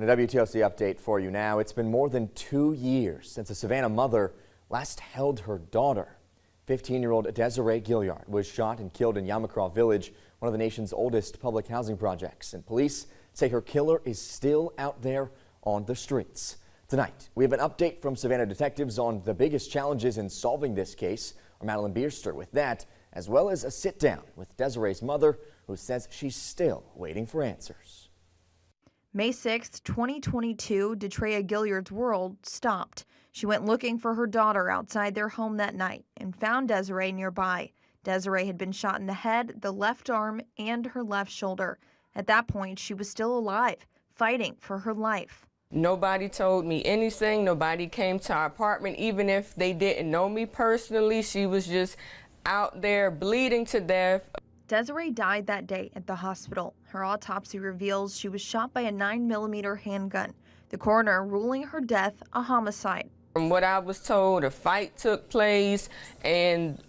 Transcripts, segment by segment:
And a WTOC update for you now. It's been more than 2 years since a Savannah mother last held her daughter. 15-year-old Desiree Gilliard was shot and killed in Yamacraw Village, one of the nation's oldest public housing projects. And police say her killer is still out there on the streets. Tonight, we have an update from Savannah detectives on the biggest challenges in solving this case. Our Madeline Bierster with that, as well as a sit-down with Desiree's mother, who says she's still waiting for answers. May 6, 2022, Desiree Gilliard's world stopped. She went looking for her daughter outside their home that night and found Desiree nearby. Desiree had been shot in the head, the left arm, and her left shoulder. At that point, she was still alive, fighting for her life. Nobody told me anything. Nobody came to our apartment, even if they didn't know me personally. She was just out there bleeding to death. Desiree died that day at the hospital. Her autopsy reveals she was shot by a 9mm handgun. The coroner ruling her death a homicide. From what I was told, a fight took place, and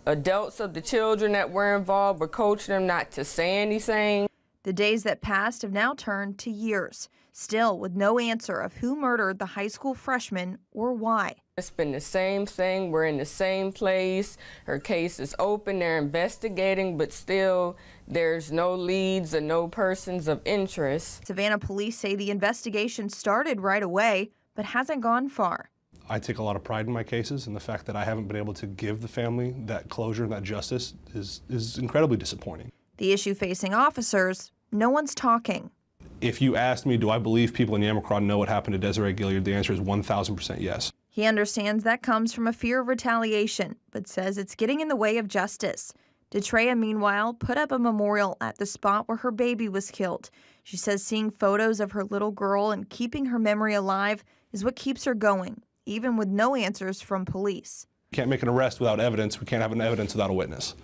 adults of the children that were involved were coaching them not to say anything. The days that passed have now turned to years, still with no answer of who murdered the high school freshman or why. It's been the same thing. We're in the same place. Her case is open. They're investigating, but still there's no leads and no persons of interest. Savannah police say the investigation started right away, but hasn't gone far. I take a lot of pride in my cases, and the fact that I haven't been able to give the family that closure and that justice is incredibly disappointing. The issue facing officers, no one's talking. If you asked me, do I believe people in Yamacraw know what happened to Desiree Gilliard, the answer is 1,000% yes. He understands that comes from a fear of retaliation, but says it's getting in the way of justice. Desiree, meanwhile, put up a memorial at the spot where her baby was killed. She says seeing photos of her little girl and keeping her memory alive is what keeps her going, even with no answers from police. We can't make an arrest without evidence. We can't have an evidence without a witness.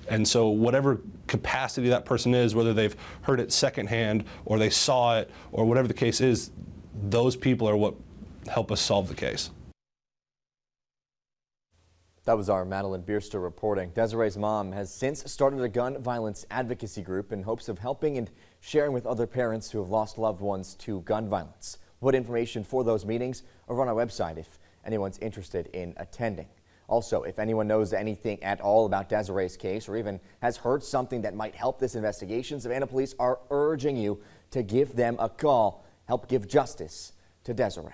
And so whatever capacity that person is, whether they've heard it secondhand or they saw it or whatever the case is, those people are what help us solve the case. That was our Madeline Bierster reporting. Desiree's mom has since started a gun violence advocacy group in hopes of helping and sharing with other parents who have lost loved ones to gun violence. We'll put information for those meetings over on our website if anyone's interested in attending. Also, if anyone knows anything at all about Desiree's case or even has heard something that might help this investigation, Savannah police are urging you to give them a call. Help give justice to Desiree.